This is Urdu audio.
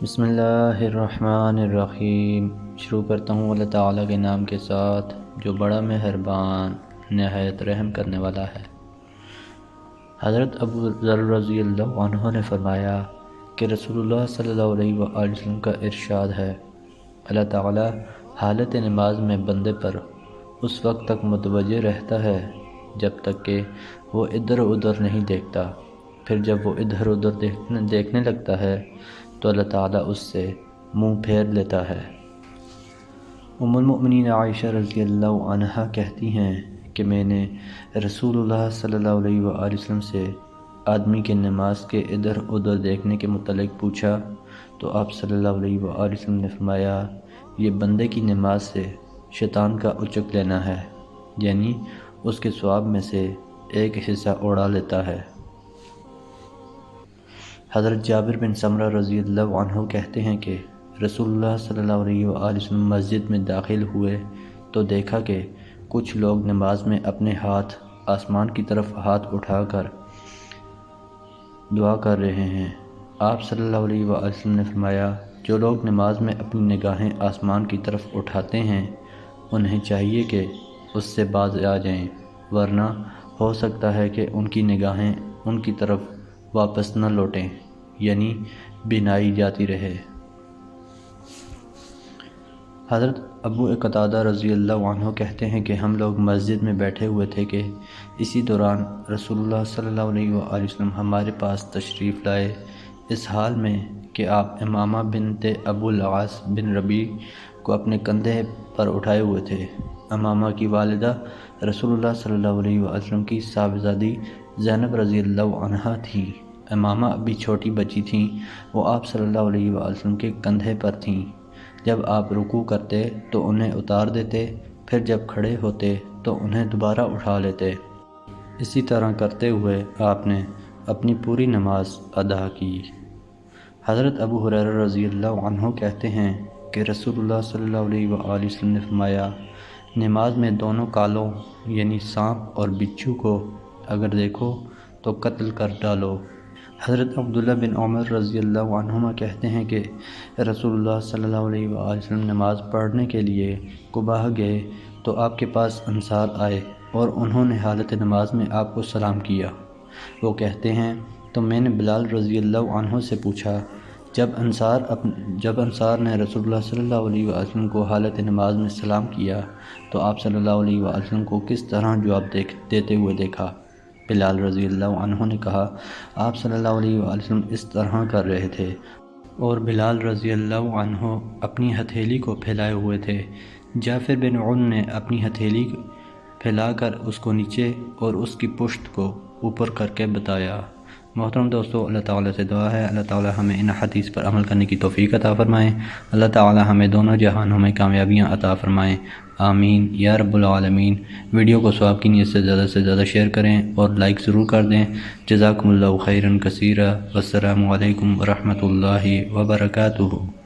بسم اللہ الرحمن الرحیم۔ شروع کرتا ہوں اللہ تعالیٰ کے نام کے ساتھ جو بڑا مہربان نہایت رحم کرنے والا ہے۔ حضرت ابو ذر رضی اللہ عنہ نے فرمایا کہ رسول اللہ صلی اللہ علیہ وآلہ وسلم کا ارشاد ہے، اللہ تعالیٰ حالت نماز میں بندے پر اس وقت تک متوجہ رہتا ہے جب تک کہ وہ ادھر ادھر نہیں دیکھتا، پھر جب وہ ادھر ادھر دیکھنے لگتا ہے تو اللہ تعالیٰ اس سے منہ پھیر لیتا ہے۔ ام المؤمنین عائشہ رضی اللہ عنہا کہتی ہیں کہ میں نے رسول اللہ صلی اللہ علیہ وآلہ وسلم سے آدمی کے نماز کے ادھر ادھر دیکھنے کے متعلق پوچھا تو آپ صلی اللہ علیہ وآلہ وسلم نے فرمایا، یہ بندے کی نماز سے شیطان کا اچک لینا ہے، یعنی اس کے ثواب میں سے ایک حصہ اڑا لیتا ہے۔ حضرت جابر بن سمرہ رضی اللہ عنہ کہتے ہیں کہ رسول اللہ صلی اللہ علیہ وآلہ وسلم مسجد میں داخل ہوئے تو دیکھا کہ کچھ لوگ نماز میں اپنے ہاتھ آسمان کی طرف ہاتھ اٹھا کر دعا کر رہے ہیں۔ آپ صلی اللہ علیہ وآلہ وسلم نے فرمایا، جو لوگ نماز میں اپنی نگاہیں آسمان کی طرف اٹھاتے ہیں انہیں چاہیے کہ اس سے باز آ جائیں، ورنہ ہو سکتا ہے کہ ان کی نگاہیں ان کی طرف واپس نہ لوٹیں، یعنی بینائی جاتی رہے۔ حضرت ابو قتادہ رضی اللہ عنہ کہتے ہیں کہ ہم لوگ مسجد میں بیٹھے ہوئے تھے کہ اسی دوران رسول اللہ صلی اللہ علیہ وآلہ وسلم ہمارے پاس تشریف لائے، اس حال میں کہ آپ امامہ بنت ابو العاص بن ربیع کو اپنے کندھے پر اٹھائے ہوئے تھے۔ امامہ کی والدہ رسول اللہ صلی اللہ علیہ وآلہ وسلم کی صاحبزادی زینب رضی اللہ عنہا تھی۔ امامہ ابھی چھوٹی بچی تھیں، وہ آپ صلی اللہ علیہ وآلہ وسلم کے کندھے پر تھیں۔ جب آپ رکوع کرتے تو انہیں اتار دیتے، پھر جب کھڑے ہوتے تو انہیں دوبارہ اٹھا لیتے۔ اسی طرح کرتے ہوئے آپ نے اپنی پوری نماز ادا کی۔ حضرت ابو ہریرہ رضی اللہ عنہ کہتے ہیں کہ رسول اللہ صلی اللہ علیہ وآلہ وسلم نے فرمایا، نماز میں دونوں کالوں یعنی سانپ اور بچھو کو اگر دیکھو تو قتل کر ڈالو۔ حضرت عبداللہ بن عمر رضی اللہ عنہما کہتے ہیں کہ رسول اللہ صلی اللہ علیہ وآلہ وسلم نماز پڑھنے کے لیے قباء گئے تو آپ کے پاس انصار آئے اور انہوں نے حالت نماز میں آپ کو سلام کیا۔ وہ کہتے ہیں تو میں نے بلال رضی اللہ عنہ سے پوچھا، جب انصار نے رسول اللہ صلی اللہ علیہ وآلہ وسلم کو حالت نماز میں سلام کیا تو آپ صلی اللہ علیہ وآلہ وسلم کو کس طرح جواب دیتے ہوئے دیکھا؟ بلال رضی اللہ عنہ نے کہا، آپ صلی اللہ علیہ وآلہ وسلم اس طرح کر رہے تھے، اور بلال رضی اللہ عنہ اپنی ہتھیلی کو پھیلائے ہوئے تھے۔ جعفر بن عون نے اپنی ہتھیلی پھیلا کر اس کو نیچے اور اس کی پشت کو اوپر کر کے بتایا۔ محترم دوستو، اللہ تعالیٰ سے دعا ہے اللہ تعالیٰ ہمیں ان حدیث پر عمل کرنے کی توفیق عطا فرمائیں، اللہ تعالیٰ ہمیں دونوں جہانوں میں کامیابیاں عطا فرمائیں، آمین یا رب العالمین۔ ویڈیو کو ثواب کی نیت سے زیادہ شیئر کریں اور لائک ضرور کر دیں۔ جزاکم اللہ خیرا کثیرا، والسلام علیکم ورحمۃ اللہ وبرکاتہ۔